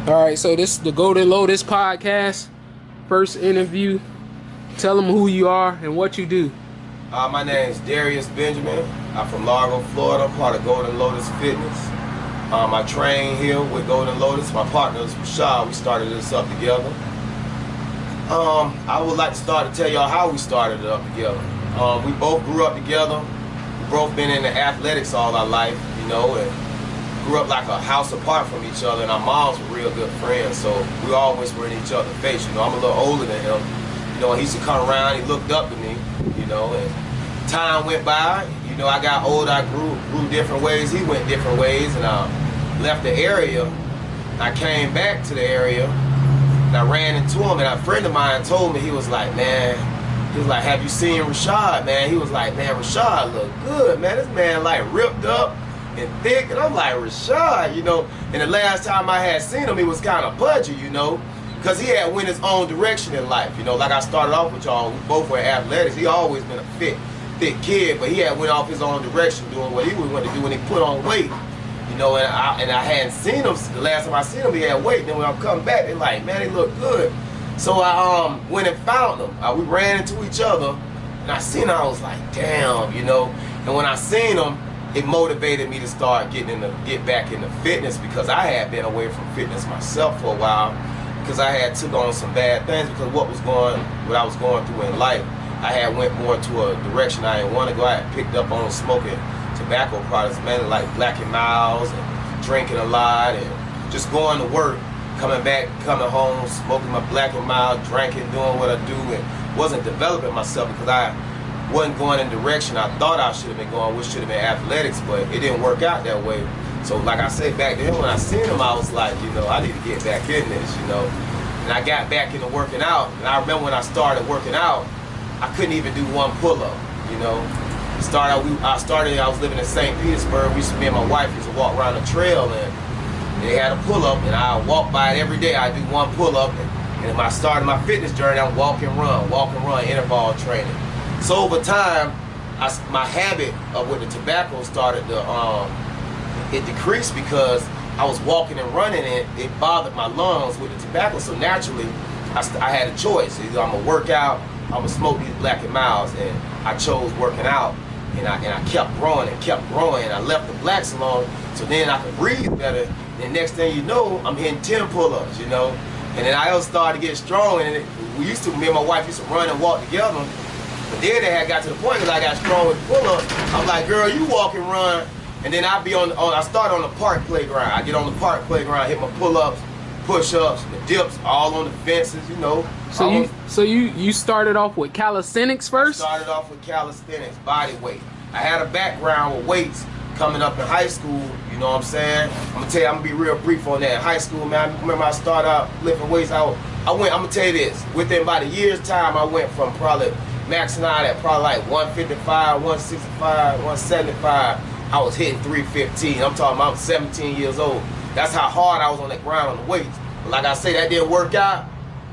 All right, so this is the Goldenlotus podcast. First interview. Tell them who you are and what you do. My name is Darius Benjamin. I'm from Largo, Florida. I'm part of Goldenlotus Fitness. I train here with Goldenlotus. My partner is Rashad. We started this up together. I would like to start to tell y'all how we started it up together. We both grew up together. We both been into athletics all our life, and grew up like a house apart from each other, and our moms were real good friends, so we always were in each other's face. I'm a little older than him. He used to come around, he looked up to me, and time went by. I got older, I grew different ways, he went different ways, and I left the area. I came back to the area, and I ran into him, and a friend of mine told me, he was like, have you seen Rashad, man? He was like, man, Rashad look good, man. This man like ripped up and thick, and I'm like, Rashad, and the last time I had seen him, he was kind of pudgy, because he had went his own direction in life, like I started off with y'all, we both were athletics. He always been a thick kid, but he had went off his own direction doing what he would want to do when he put on weight, and I hadn't seen him, the last time I seen him, he had weight, and then when I come back, they're like, man, he look good. So I went and found him. We ran into each other, and I seen him, I was like, damn, and when I seen him, it motivated me to start get back into fitness, because I had been away from fitness myself for a while, because I had took on some bad things because what I was going through in life. I had went more to a direction I didn't want to go. I had picked up on smoking tobacco products, mainly like Black and Miles, and drinking a lot, and just going to work, coming back, coming home, smoking my Black and Mild, drinking, doing what I do, and wasn't developing myself because I wasn't going in the direction I thought I should have been going, which should have been athletics, but it didn't work out that way. So like I said, back then when I seen him, I was like, I need to get back in this, And I got back into working out, and I remember when I started working out, I couldn't even do one pull-up, I was living in St. Petersburg. Me and my wife used to walk around the trail, and they had a pull-up, and I walk by it every day. I do one pull-up, and when I started my fitness journey, I'm walk and run, interval training. So over time, my habit of with the tobacco started to it decreased because I was walking and running, and it bothered my lungs with the tobacco. So naturally, I had a choice. Either I'm gonna work out, I'm gonna smoke these Black and Miles, and I chose working out, and I kept growing and kept growing. And I left the blacks alone, so then I could breathe better. And next thing you know, I'm hitting 10 pull-ups, And then I also started to get strong, and me and my wife used to run and walk together. But then they had got to the point because I got strong with pull-ups. I'm like, girl, you walk and run. And then I start on the park playground. I get on the park playground, hit my pull-ups, push-ups, the dips, all on the fences, So you started off with calisthenics first? I started off with calisthenics, body weight. I had a background with weights coming up in high school, you know what I'm saying? I'm gonna be real brief on that. In high school, man, I remember I started out lifting weights. I'm gonna tell you this, within about a year's time, I went from probably maxing out at probably like 155, 165, 175. I was hitting 315. I'm talking about 17 years old. That's how hard I was on the ground on the weights. But like I say, that didn't work out.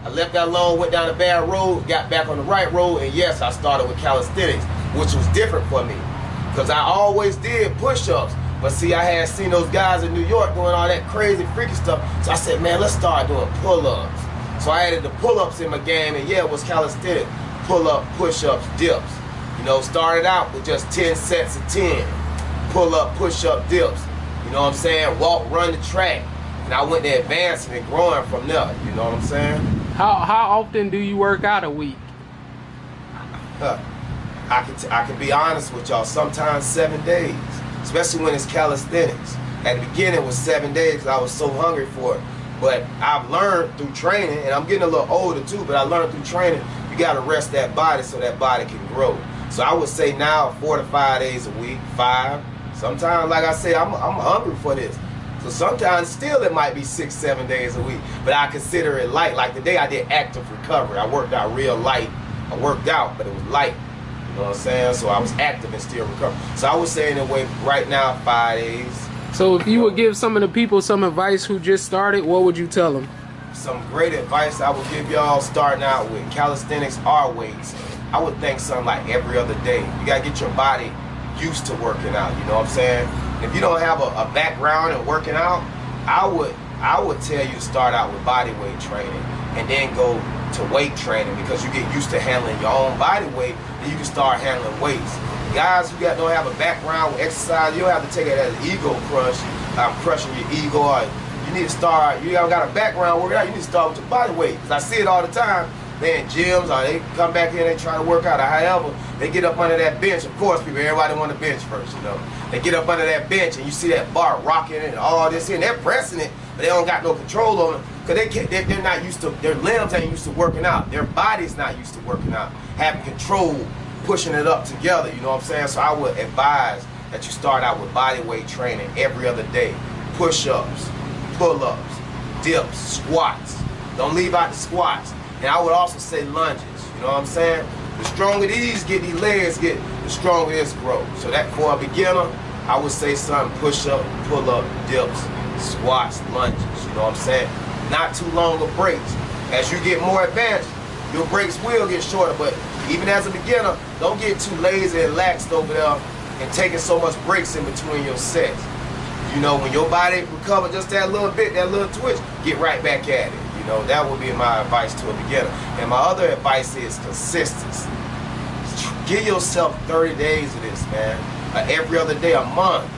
I left that alone, went down the bad road, got back on the right road, and yes, I started with calisthenics, which was different for me. Because I always did push-ups. But see, I had seen those guys in New York doing all that crazy, freaky stuff. So I said, man, let's start doing pull-ups. So I added the pull-ups in my game, and yeah, it was calisthenics. Pull-up, push-ups, dips. Started out with just 10 sets of 10. Pull-up, push-up, dips. You know what I'm saying? Walk, run the track. And I went there advancing and growing from there. You know what I'm saying? How often do you work out a week? I can be honest with y'all, sometimes 7 days. Especially when it's calisthenics. At the beginning it was 7 days because I was so hungry for it. But I've learned through training, and I'm getting a little older too, but I learned through training, you gotta rest that body so that body can grow. So I would say now 4 to 5 days a week, 5. Sometimes, like I say, I'm hungry for this. So sometimes still it might be 6, 7 days a week, but I consider it light. Like today I did active recovery. I worked out real light. I worked out, but it was light. You know what I'm saying? So I was active and still recovering. So I would say in a way right now 5 days. So if you would give some of the people some advice who just started, what would you tell them? Some great advice I would give y'all starting out with calisthenics or weights. I would think something like every other day. You gotta get your body used to working out, you know what I'm saying? If you don't have a background in working out, I would I would tell you to start out with body weight training and then go to weight training, because you get used to handling your own body weight, and you can start handling weights. Guys who don't have a background with exercise, you don't have to take it as an ego crush. I'm crushing your ego. Or you need to start, you haven't got a background working out, you need to start with your body weight. Because I see it all the time. They in gyms, or they come back here and they try to work out, or however, they get up under that bench. Of course, everybody want to bench first, you know. They get up under that bench and you see that bar rocking and all this here, and they're pressing it, but they don't got no control on it, because they're not used to, their limbs ain't used to working out. Their body's not used to working out, having control, pushing it up together, you know what I'm saying? So I would advise that you start out with body weight training every other day. Push-ups, pull-ups, dips, squats. Don't leave out the squats. And I would also say lunges, you know what I'm saying? The stronger these legs get, the stronger this grows. So that for a beginner, I would say something push-up, pull-up, dips, squats, lunges, you know what I'm saying? Not too long of breaks. As you get more advanced, your breaks will get shorter, but even as a beginner, don't get too lazy and laxed over there and taking so much breaks in between your sets. You know, when your body recover just that little bit, that little twitch, get right back at it. You know, that would be my advice to a beginner. And my other advice is consistency. Give yourself 30 days of this, man. Every other day, a month.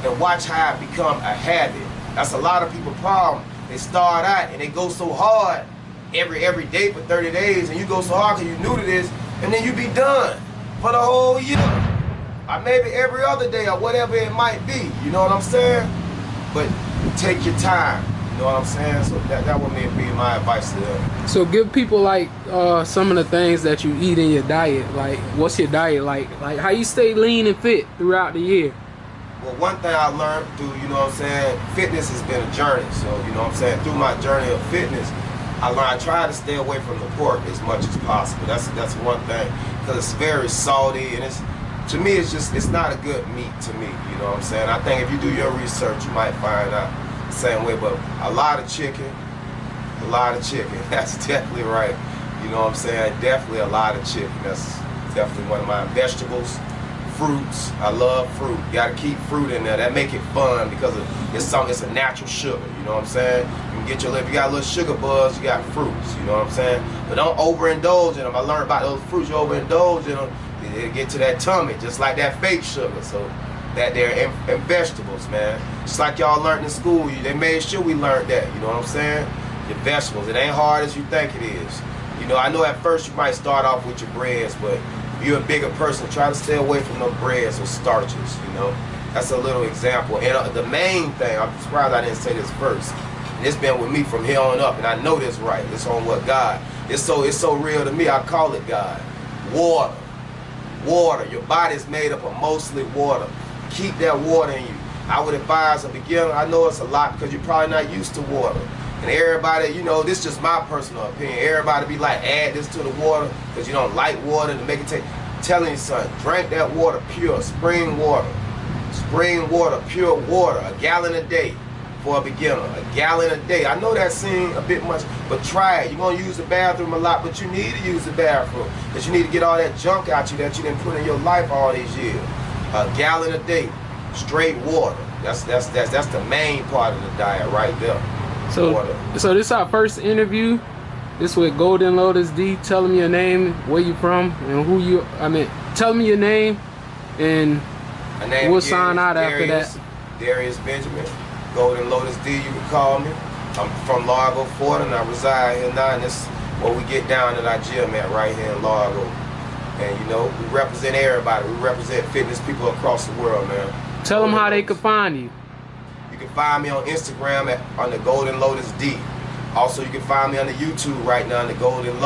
And watch how it become a habit. That's a lot of people's problem. They start out and they go so hard every day for 30 days, and you go so hard because you're new to this, and then you be done for the whole year. Or maybe every other day or whatever it might be, you know what I'm saying? But take your time, you know what I'm saying? So that would be my advice to them. So give people like some of the things that you eat in your diet. Like, what's your diet like? Like how you stay lean and fit throughout the year? Well, one thing I learned through, you know what I'm saying, fitness has been a journey. So, you know what I'm saying, through my journey of fitness, I try to stay away from the pork as much as possible. That's one thing, because it's very salty, and to me it's not a good meat to me. You know what I'm saying? I think if you do your research, you might find out the same way. But a lot of chicken. That's definitely right. You know what I'm saying? Definitely a lot of chicken. That's definitely one of my vegetables. Fruits. I love fruit. You gotta keep fruit in there. That make it fun because it's a natural sugar. You know what I'm saying? You can get if you got a little sugar buzz, you got fruits. You know what I'm saying? But don't overindulge in them. I learned about those fruits. You overindulge in them, it'll get to that tummy, just like that fake sugar. So that they're in vegetables, man. Just like y'all learned in school. They made sure we learned that. You know what I'm saying? Your vegetables. It ain't hard as you think it is. You know, I know at first you might start off with your breads, but if you're a bigger person, try to stay away from those breads or starches, you know. That's a little example. And the main thing, I'm surprised I didn't say this first, and it's been with me from here on up, and I know this right. It's on what God. It's so real to me, I call it God. Water. Water. Your body's made up of mostly water. Keep that water in you. I would advise a beginner, I know it's a lot because you're probably not used to water. And everybody, you know, this is just my personal opinion. Everybody be like, add this to the water because you don't like water to make it take. Telling you, son, drink that water pure, spring water, pure water, a gallon a day for a beginner, a gallon a day. I know that seems a bit much, but try it. You're going to use the bathroom a lot, but you need to use the bathroom because you need to get all that junk out you that you didn't put in your life all these years. A gallon a day, straight water. That's the main part of the diet right there. So this is our first interview. This with Goldenlotus D. Tell them your name, where you from, and tell me your name, and we'll sign out after that. Darius Benjamin, Goldenlotus D. You can call me. I'm from Largo, Florida, and I reside here now. And this is where we get down at our gym at right here in Largo. And you know, we represent everybody. We represent fitness people across the world, man. Tell them how they can find you. You can find me on Instagram on the Goldenlotus D. Also, you can find me on the YouTube right now on the Goldenlotus.